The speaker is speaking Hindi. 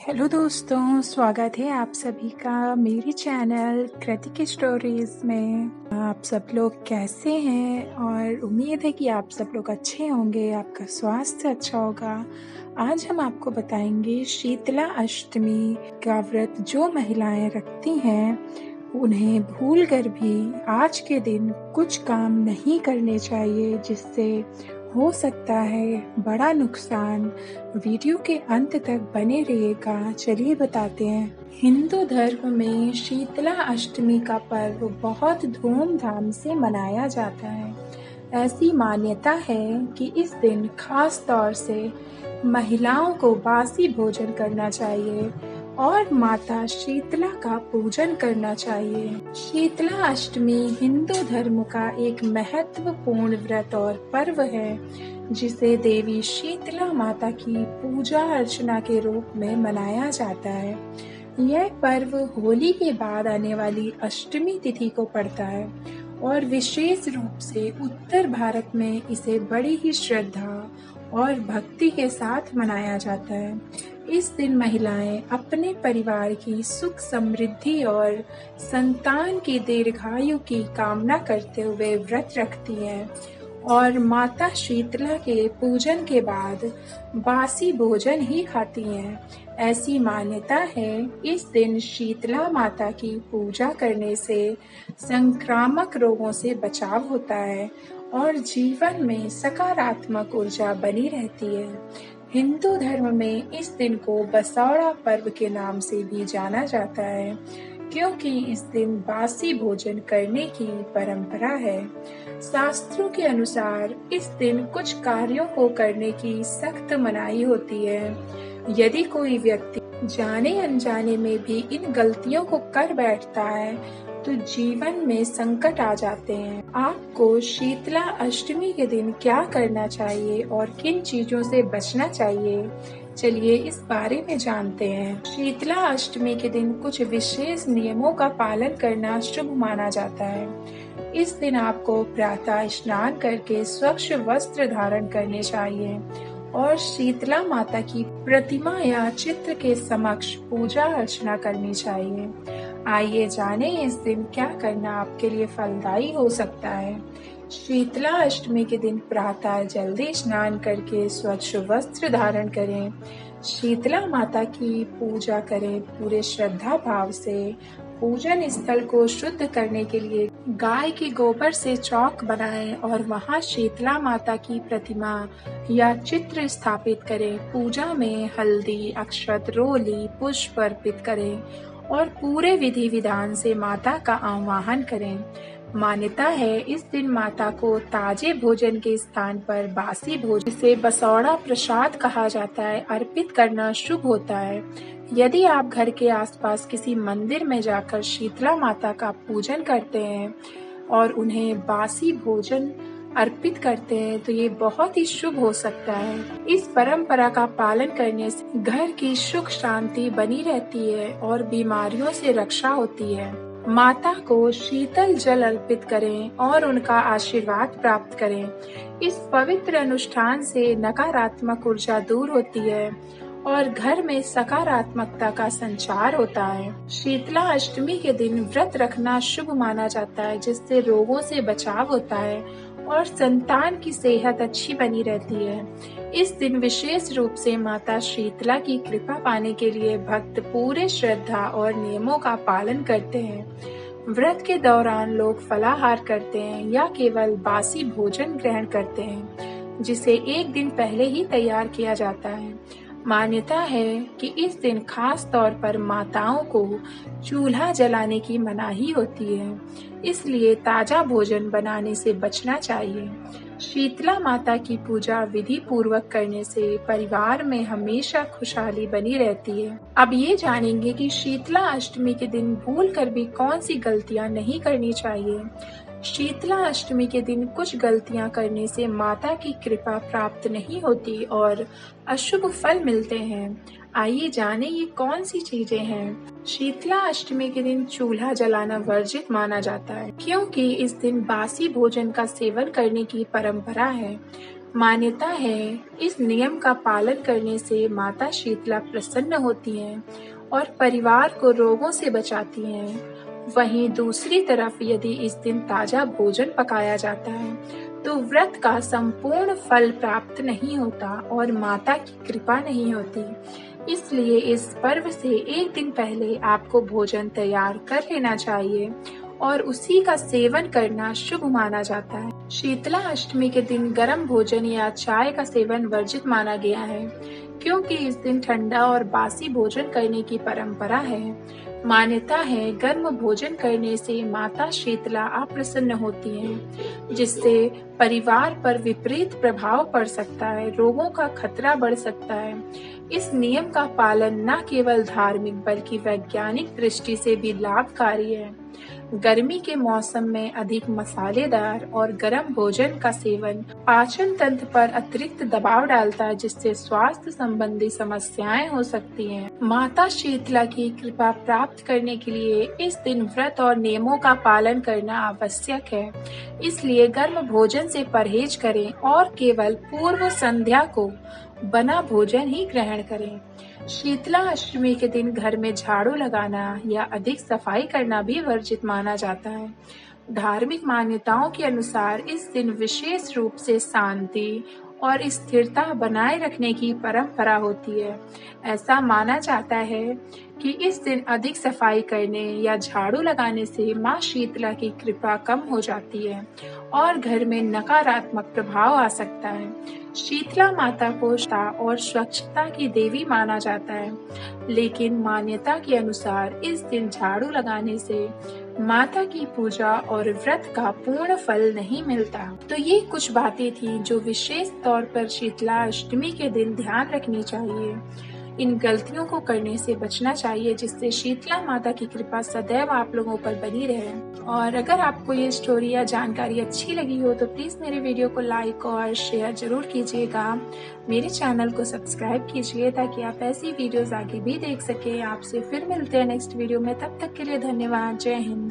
हेलो दोस्तों, स्वागत है आप सभी का मेरी चैनल कृतिक स्टोरीज में। आप सब लोग कैसे हैं? और उम्मीद है कि आप सब लोग अच्छे होंगे, आपका स्वास्थ्य अच्छा होगा। आज हम आपको बताएंगे शीतला अष्टमी का व्रत जो महिलाएं रखती हैं उन्हें भूलकर भी आज के दिन कुछ काम नहीं करने चाहिए, जिससे हो सकता है बड़ा नुकसान। वीडियो के अंत तक बने रहिएगा। चलिए बताते हैं। हिंदू धर्म में शीतला अष्टमी का पर्व बहुत धूमधाम से मनाया जाता है। ऐसी मान्यता है कि इस दिन खास तौर से महिलाओं को बासी भोजन करना चाहिए और माता शीतला का पूजन करना चाहिए। शीतला अष्टमी हिंदू धर्म का एक महत्वपूर्ण व्रत और पर्व है, जिसे देवी शीतला माता की पूजा अर्चना के रूप में मनाया जाता है। यह पर्व होली के बाद आने वाली अष्टमी तिथि को पड़ता है और विशेष रूप से उत्तर भारत में इसे बड़ी ही श्रद्धा और भक्ति के साथ मनाया जाता है। इस दिन महिलाएं अपने परिवार की सुख समृद्धि और संतान की दीर्घायु की कामना करते हुए व्रत रखती हैं और माता शीतला के पूजन के बाद बासी भोजन ही खाती हैं। ऐसी मान्यता है इस दिन शीतला माता की पूजा करने से संक्रामक रोगों से बचाव होता है और जीवन में सकारात्मक ऊर्जा बनी रहती है। हिंदू धर्म में इस दिन को बसौड़ा पर्व के नाम से भी जाना जाता है, क्योंकि इस दिन बासी भोजन करने की परंपरा है। शास्त्रों के अनुसार इस दिन कुछ कार्यों को करने की सख्त मनाही होती है। यदि कोई व्यक्ति जाने अनजाने में भी इन गलतियों को कर बैठता है तो जीवन में संकट आ जाते हैं। आपको शीतला अष्टमी के दिन क्या करना चाहिए और किन चीजों से बचना चाहिए, चलिए इस बारे में जानते हैं। शीतला अष्टमी के दिन कुछ विशेष नियमों का पालन करना शुभ माना जाता है। इस दिन आपको प्रातः स्नान करके स्वच्छ वस्त्र धारण करने चाहिए और शीतला माता की प्रतिमा या चित्र के समक्ष पूजा अर्चना करनी चाहिए। आइए जाने इस दिन क्या करना आपके लिए फलदायी हो सकता है। शीतला अष्टमी के दिन प्रातः जल्दी स्नान करके स्वच्छ वस्त्र धारण करें। शीतला माता की पूजा करें। पूरे श्रद्धा भाव से पूजन स्थल को शुद्ध करने के लिए गाय के गोबर से चौक बनाएं और वहां शीतला माता की प्रतिमा या चित्र स्थापित करें। पूजा में हल्दी, अक्षत, रोली, पुष्प अर्पित करें और पूरे विधि विधान से माता का आवाहन करें। मान्यता है इस दिन माता को ताजे भोजन के स्थान पर बासी भोजन, जिसे बसौड़ा प्रसाद कहा जाता है, अर्पित करना शुभ होता है। यदि आप घर के आसपास किसी मंदिर में जाकर शीतला माता का पूजन करते हैं और उन्हें बासी भोजन अर्पित करते हैं तो ये बहुत ही शुभ हो सकता है। इस परंपरा का पालन करने से घर की सुख शांति बनी रहती है और बीमारियों से रक्षा होती है। माता को शीतल जल अर्पित करें और उनका आशीर्वाद प्राप्त करें। इस पवित्र अनुष्ठान से नकारात्मक ऊर्जा दूर होती है और घर में सकारात्मकता का संचार होता है। शीतला अष्टमी के दिन व्रत रखना शुभ माना जाता है, जिससे रोगों से बचाव होता है और संतान की सेहत अच्छी बनी रहती है। इस दिन विशेष रूप से माता शीतला की कृपा पाने के लिए भक्त पूरे श्रद्धा और नियमों का पालन करते हैं। व्रत के दौरान लोग फलाहार करते हैं या केवल बासी भोजन ग्रहण करते हैं, जिसे एक दिन पहले ही तैयार किया जाता है। मान्यता है कि इस दिन खास तौर पर माताओं को चूल्हा जलाने की मनाही होती है, इसलिए ताजा भोजन बनाने से बचना चाहिए। शीतला माता की पूजा विधि पूर्वक करने से परिवार में हमेशा खुशहाली बनी रहती है। अब ये जानेंगे कि शीतला अष्टमी के दिन भूलकर भी कौन सी गलतियां नहीं करनी चाहिए। शीतला अष्टमी के दिन कुछ गलतियां करने से माता की कृपा प्राप्त नहीं होती और अशुभ फल मिलते हैं। आइए जाने ये कौन सी चीजें हैं। शीतला अष्टमी के दिन चूल्हा जलाना वर्जित माना जाता है, क्योंकि इस दिन बासी भोजन का सेवन करने की परंपरा है। मान्यता है इस नियम का पालन करने से माता शीतला प्रसन्न होती हैं और परिवार को रोगों से बचाती हैं। वहीं दूसरी तरफ यदि इस दिन ताजा भोजन पकाया जाता है तो व्रत का संपूर्ण फल प्राप्त नहीं होता और माता की कृपा नहीं होती। इसलिए इस पर्व से एक दिन पहले आपको भोजन तैयार कर लेना चाहिए और उसी का सेवन करना शुभ माना जाता है। शीतला अष्टमी के दिन गर्म भोजन या चाय का सेवन वर्जित माना गया है, क्योंकि इस दिन ठंडा और बासी भोजन करने की परंपरा है। मान्यता है गर्म भोजन करने से माता शीतला अप्रसन्न होती हैं, जिससे परिवार पर विपरीत प्रभाव पड़ सकता है, रोगों का खतरा बढ़ सकता है। इस नियम का पालन न केवल धार्मिक बल्कि वैज्ञानिक दृष्टि से भी लाभकारी है। गर्मी के मौसम में अधिक मसालेदार और गर्म भोजन का सेवन पाचन तंत्र पर अतिरिक्त दबाव डालता है, जिससे स्वास्थ्य संबंधी समस्याएं हो सकती हैं। माता शीतला की कृपा प्राप्त करने के लिए इस दिन व्रत और नियमों का पालन करना आवश्यक है। इसलिए गर्म भोजन से परहेज करें और केवल पूर्व संध्या को बना भोजन ही ग्रहण करें। शीतला अष्टमी के दिन घर में झाड़ू लगाना या अधिक सफाई करना भी वर्जित माना जाता है। धार्मिक मान्यताओं के अनुसार इस दिन विशेष रूप से शांति और स्थिरता बनाए रखने की परंपरा होती है। ऐसा माना जाता है कि इस दिन अधिक सफाई करने या झाड़ू लगाने से माँ शीतला की कृपा कम हो जाती है और घर में नकारात्मक प्रभाव आ सकता है। शीतला माता को शुद्धता और स्वच्छता की देवी माना जाता है, लेकिन मान्यता के अनुसार इस दिन झाड़ू लगाने से माता की पूजा और व्रत का पूर्ण फल नहीं मिलता। तो ये कुछ बातें थी जो विशेष तौर पर शीतला अष्टमी के दिन ध्यान रखनी चाहिए। इन गलतियों को करने से बचना चाहिए, जिससे शीतला माता की कृपा सदैव आप लोगों पर बनी रहे। और अगर आपको ये स्टोरी या जानकारी अच्छी लगी हो तो प्लीज मेरे वीडियो को लाइक और शेयर जरूर कीजिएगा। मेरे चैनल को सब्सक्राइब कीजिए ताकि आप ऐसी वीडियोस आगे भी देख सकें। आपसे फिर मिलते हैं नेक्स्ट वीडियो में, तब तक के लिए धन्यवाद। जय हिंद।